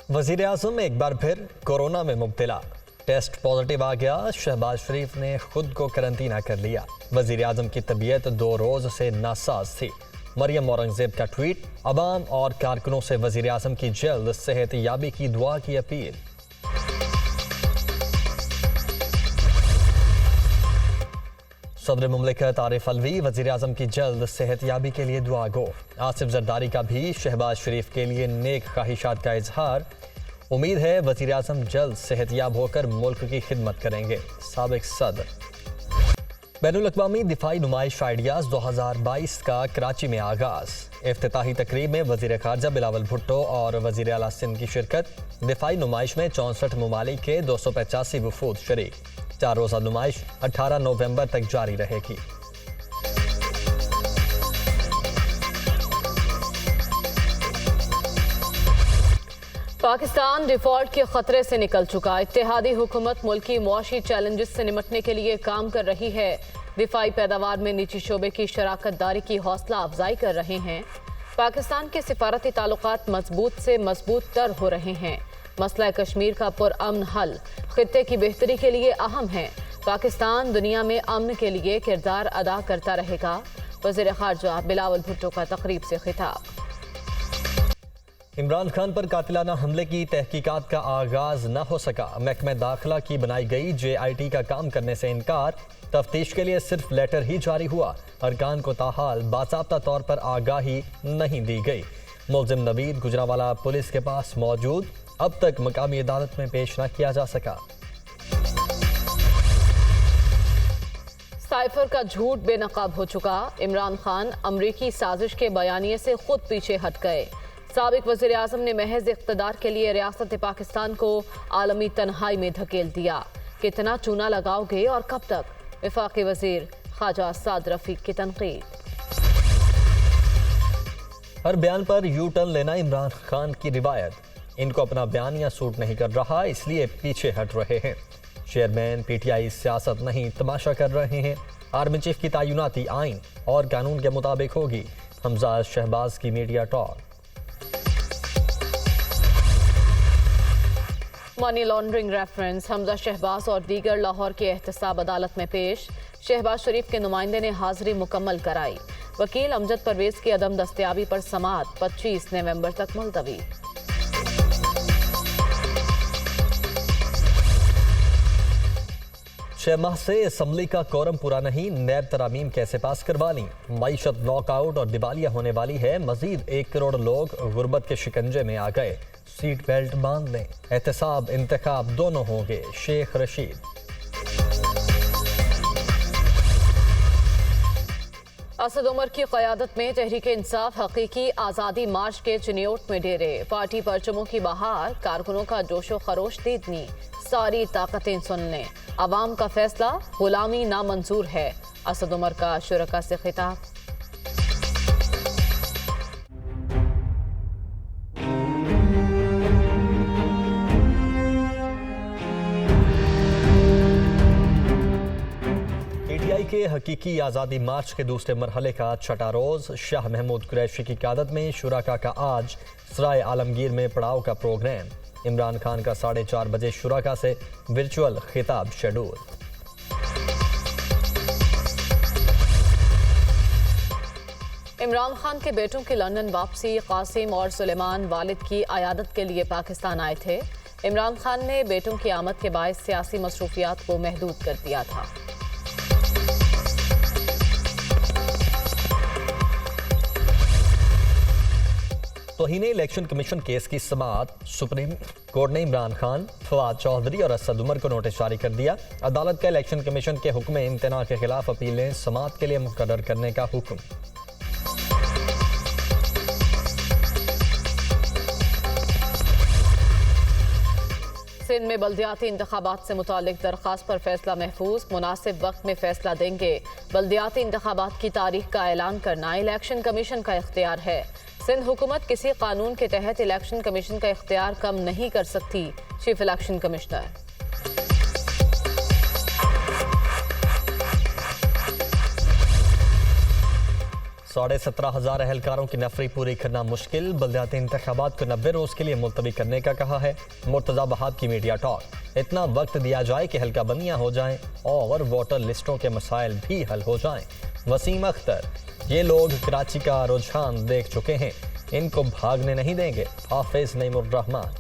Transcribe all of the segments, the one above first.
वजीर आजम एक बार फिर कोरोना में मुब्तला, टेस्ट पॉजिटिव आ गया। शहबाज शरीफ ने खुद को करंटीना कर लिया। वजीर आजम की तबीयत 2 रोज से नासाज थी। मरियम औरंगजेब का ट्वीट, अवाम और कारकुनों से वजीर आजम की जल्द सेहत याबी की दुआ की अपील। सदर मुमलिकत आरिफ अलवी वजीर आजम की जल्द सेहत याबी के लिए दुआ गो। आसिफ जरदारी का भी शहबाज शरीफ के लिए नेक ख्वाहिशात का इजहार। उम्मीद है वजीर आजम जल्द सेहतयाब होकर मुल्क की खिदमत करेंगे। साबिक सदर। बैनुल-अक़वामी दिफाई नुमाइश आइडियाज 2022 का कराची में आगाज। इफ्तिताही तकरीब में वजीर खारजा बिलावल भुट्टो और वजीर आला सिंध की शिरकत। दिफाई नुमाइश में 64 ममालिक के 285 वफूद शरीक। 4 रोज़ा नुमाइश 18 नवंबर तक जारी रहेगी। पाकिस्तान डिफॉल्ट के खतरे से निकल चुका। इत्तेहादी हुकूमत मुल्की मुआशी चैलेंजेस से निपटने के लिए काम कर रही है। दिफाई पैदावार में निजी शोबे की शराकत दारी की हौसला अफजाई कर रहे हैं। पाकिस्तान के सिफारती ताल्लुकात मजबूत से मजबूत तर हो रहे हैं। मसला कश्मीर का पुरअमन हल खित्ते की बेहतरी के लिए अहम है। पाकिस्तान दुनिया में अमन के लिए किरदार अदा करता रहेगा। वज़ीर ख़ारजा बिलावल भुट्टो का तकरीब से खिताब। इमरान खान पर कातिलाना हमले की तहकीकात का आगाज न हो सका। महकमे दाखिला की बनाई गई JIT का काम करने से इनकार। तफ्तीश के लिए सिर्फ लेटर ही जारी हुआ। अरकान को ताहाल बाज़ाब्ता तौर पर आगाही नहीं दी गई। मुल्ज़िम नवीद गुजरावाला पुलिस के पास मौजूद, अब तक मकामी अदालत में पेश न किया जा सका। साइफर का झूठ बेनकाब हो चुका। इमरान खान अमरीकी साजिश के बयानिए से खुद पीछे हट गए। साबिक वज़ीर आज़म ने महज इक़्तिदार के लिए रियासत पाकिस्तान को आलमी तन्हाई में धकेल दिया। कितना चूना लगाओगे और कब तक? वफाकी वज़ीर ख्वाजा साद रफ़ीक की तनकीद। हर बयान पर यू टर्न लेना इमरान खान की रिवायत। इनको अपना बयानिया सूट नहीं कर रहा, इसलिए पीछे हट रहे हैं। चेयरमैन PTI सियासत नहीं तमाशा कर रहे हैं। आर्मी चीफ की तैनाती आइन और कानून के मुताबिक होगी। हमजा शहबाज की media talk. Money laundering reference Hamza Shahbaz और दीगर लाहौर के एहतसाब अदालत में पेश। शहबाज शरीफ के नुमाइंदे ने हाजिरी मुकम्मल कराई। वकील अमजद परवेज की अदम दस्तयाबी पर समाअत 25 नवंबर तक मुलतवी। 6 माह से असम्बली का कोरम पूरा नहीं, नैब तरामीम कैसे पास करवा ली? मईशत नॉकआउट और दिवालिया होने वाली है। मजीद 1 करोड़ लोग गुर्बत के शिकंजे में आ गए। सीट बेल्ट बांध लें, एहतसाब इंतखाब दोनों होंगे। शेख रशीद। असद उमर की क़यादत में तहरीक इंसाफ हकीकी आज़ादी मार्च के चिन्योट में डेरे। पार्टी परचमों की बहार, कारकुनों का जोशो खरोश दीदनी। सारी ताकतें सुन लें, अवाम का फैसला गुलामी नामंजूर है। असद उमर का शुरका से खिताब। PTI के हकीकी आज़ादी मार्च के दूसरे मरहले का 6ठा रोज़। शाह महमूद कुरैशी की क़यादत में शुराका का आज सराय आलमगीर में पड़ाव का प्रोग्राम। इमरान खान का 4:30 बजे शुराका से वर्चुअल खिताब शेड्यूल। इमरान खान के बेटों की लंदन वापसी। कासिम और सुलेमान वालिद की अयादत के लिए पाकिस्तान आए थे। इमरान खान ने बेटों की आमद के बायस सियासी मसरूफियात को महदूद कर दिया था। तौहीन इलेक्शन कमीशन केस की समाअत। सुप्रीम कोर्ट ने इमरान खान, फवाद चौधरी और असद उमर को नोटिस जारी कर दिया। अदालत का इलेक्शन कमीशन के हुक्म इम्तना के खिलाफ अपीलें समाअत के लिए मुकर्रर करने का हुक्म। सिंध में बल्दियाती इंतखाबात से मुतालिक दरख्वास्त पर फैसला महफूज। मुनासिब वक्त में फैसला देंगे। बल्दियाती इंतखाबात की तारीख का ऐलान करना इलेक्शन कमीशन का इख्तियार है। सिंध हुकूमत किसी कानून के तहत इलेक्शन कमीशन का इख्तियार कम नहीं कर सकती। Chief election commissioner. 17,500 एहलकारों की नफरी पूरी करना मुश्किल। बल्दियाती इंतखाबात को 90 रोज के लिए मुलतवी करने का कहा है मुर्तजा वहाब की मीडिया टॉक। इतना वक्त दिया जाए कि हल्का बंदियां हो जाएं और वोटर लिस्टों के मसाइल भी हल हो जाएं। वसीम अख्तर, ये लोग कराची का रुझान देख चुके हैं, इनको भागने नहीं देंगे। हाफिज नईमुर रहमान।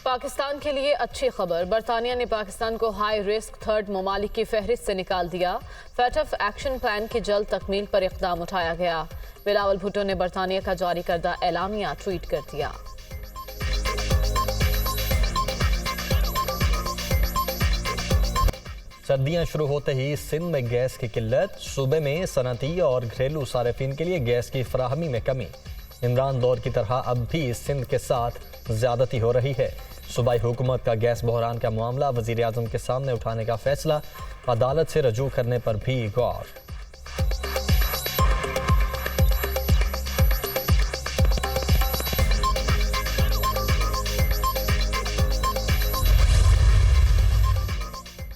पाकिस्तान के लिए अच्छी खबर, बरतानिया ने पाकिस्तान को हाई रिस्क थर्ड ममालिक की फहरिस्त से निकाल दिया। फैटफ एक्शन प्लान की जल्द तकमील पर इक़दाम उठाया गया। बिलावल भुट्टो ने बरतानिया का जारी करदा एलामिया ट्वीट कर दिया। सर्दियां शुरू होते ही सिंध में गैस की किल्लत, सूबे में सनती और घरेलू सार्फिन के लिए गैस की फराहमी में कमी। इमरान दौर की तरह अब भी सिंध के साथ ज्यादती हो रही है। सूबाई हुकूमत का गैस बहरान का मामला वजीर आजम के सामने उठाने का फैसला, अदालत से रजू करने पर भी गौर।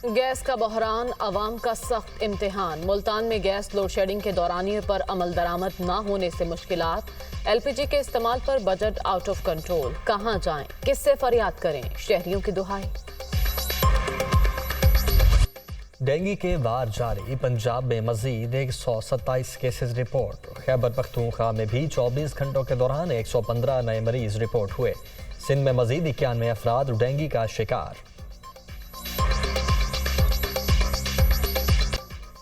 गैस का बहरान, अवाम का सख्त इम्तिहान। मुल्तान में गैस लोड शेडिंग के दौरानिए पर अमल दरामद न होने से मुश्किलात। एलपीजी के इस्तेमाल पर बजट आउट ऑफ कंट्रोल। कहां जाएं, किससे फरियाद करें, शहरियों की दुहाई। डेंगू के वार जारी, पंजाब में मजीद 127 केसेस रिपोर्ट। खैबर पख्तूनख्वा में भी 24 घंटों के दौरान 115 नए मरीज रिपोर्ट हुए। सिंध में मजीद 91 अफराद डेंगू का शिकार।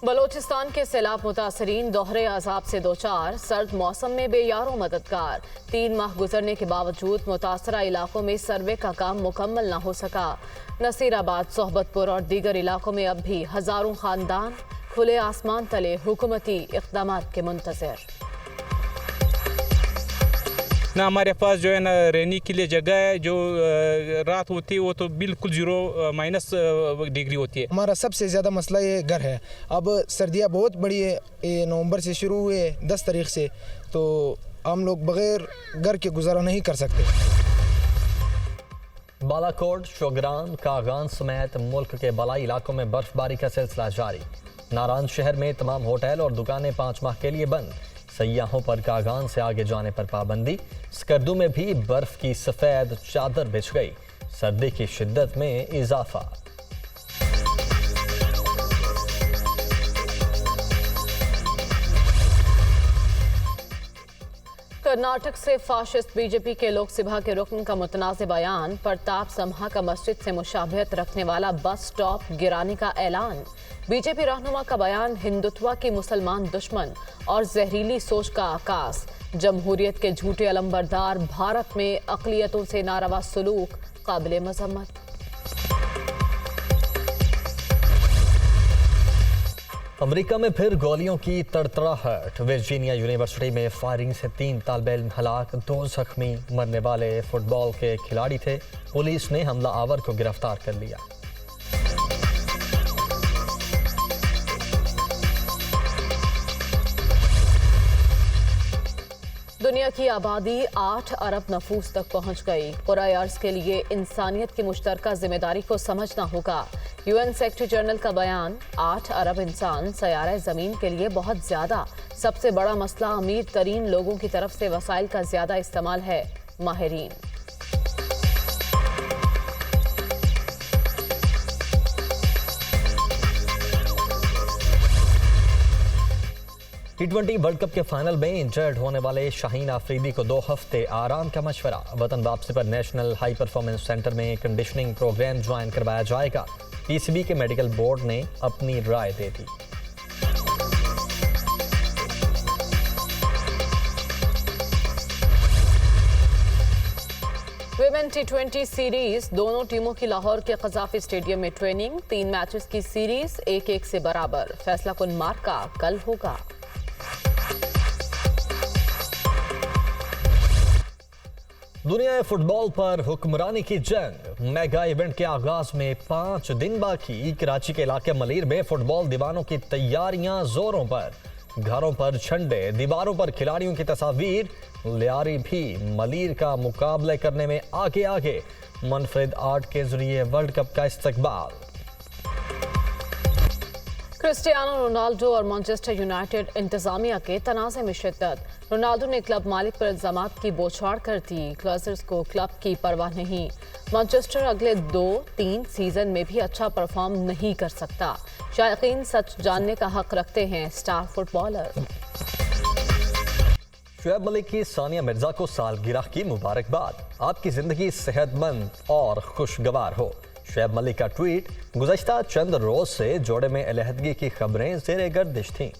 बलोचिस्तान के सैलाब मुतासरीन दोहरे अजाब से दो चार। सर्द मौसम में बेयारों मददगार। 3 माह गुजरने के बावजूद मुतासरा इलाकों में सर्वे का काम मुकम्मल न हो सका। नसीराबाद, सोहबतपुर और दीगर इलाकों में अब भी हजारों खानदान खुले आसमान तले हुकूमती इक़दामात के मुंतज़िर। ना हमारे पास जो है ना रहने के लिए जगह है, जो रात होती है वो तो बिल्कुल 0 डिग्री होती है। हमारा सबसे ज़्यादा मसला ये घर है। अब सर्दियाँ बहुत बड़ी है, ये नवंबर से शुरू हुए 10 तारीख से, तो हम लोग बगैर घर के गुजारा नहीं कर सकते। बालाकोट, शोगरान, कागान समेत मुल्क के बलाई इलाकों में बर्फबारी का सिलसिला जारी। नारायण शहर में तमाम होटल और दुकानें 5 माह के लिए बंद। सयाहों पर कागान से आगे जाने पर पाबंदी। स्कर्दू में भी बर्फ की सफेद चादर बिछ गई। सर्दी की शिद्दत में इजाफा। कर्नाटक से फाशिस्ट बीजेपी के लोकसभा के रुकन का मुतनाज़ बयान। प्रताप समहा का मस्जिद से मुशाबहत रखने वाला बस स्टॉप गिराने का ऐलान। बीजेपी रहनुमा का बयान हिंदुत्व की मुसलमान दुश्मन और जहरीली सोच का आकाश। जमहूरियत के झूठे अलंबरदार भारत में अक़लियतों से नारवा सलूक काबिल मज़म्मत। अमेरिका में फिर गोलियों की तड़तड़ाहट। वर्जीनिया यूनिवर्सिटी में फायरिंग से 3 तालिब इल्म हलाक, 2 जख्मी। मरने वाले फुटबॉल के खिलाड़ी थे। पुलिस ने हमला आवर को गिरफ्तार कर लिया। दुनिया की आबादी 8 अरब नफूस तक पहुंच गई। कुराए अर्ज के लिए इंसानियत की मुश्तरका जिम्मेदारी को समझना होगा। यूएन सेक्रेटरी जनरल का बयान। 8 अरब इंसान सयारे ज़मीन के लिए बहुत ज़्यादा। सबसे बड़ा मसला अमीर तरीन लोगों की तरफ से वसाइल का ज़्यादा इस्तेमाल है। माहिरीन। T20 वर्ल्ड कप के फाइनल में इंजर्ड होने वाले शाहीन आफरीदी को 2 हफ्ते आराम का मशवरा। वतन वापसी पर नेशनल हाई परफॉर्मेंस सेंटर में कंडीशनिंग प्रोग्राम ज्वाइन करवाया जाएगा। पीसीबी के मेडिकल बोर्ड ने अपनी राय दे दी। विमेन T20 सीरीज, दोनों टीमों की लाहौर के कज़ाफी स्टेडियम में ट्रेनिंग। 3 मैचेस की सीरीज 1-1 से बराबर। फैसला कुन मार्का कल होगा। दुनिया फुटबॉल पर हुक्मरानी की जंग। मेगा इवेंट के आगाज में 5 दिन बाकी। कराची के इलाके मलीर में फुटबॉल दीवानों की तैयारियां जोरों पर। घरों पर झंडे, दीवारों पर खिलाड़ियों की तस्वीर। लियारी भी मलीर का मुकाबले करने में आगे आगे। मुनफरिद आर्ट के जरिए वर्ल्ड कप का इस्तकबाल। क्रिस्टियानो रोनाल्डो और मैनचेस्टर यूनाइटेड इंतजामिया के तनाज़े में शिद्दत। रोनाल्डो ने क्लब मालिक पर इल्जामात की बौछार कर दी। ग्लाजर्स को क्लब की परवाह नहीं। मैनचेस्टर अगले 2-3 सीजन में भी अच्छा परफॉर्म नहीं कर सकता। शायकीन सच जानने का हक रखते हैं स्टार फुटबॉलर। शुएब मलिक की सानिया मिर्जा को सालगिरह की मुबारकबाद। आपकी जिंदगी सेहतमंद और खुशगवार हो। शुएब मलिक का ट्वीट। गुज़श्ता चंद रोज से जोड़े में अलहदगी की खबरें ज़ेर गर्दिश थीं।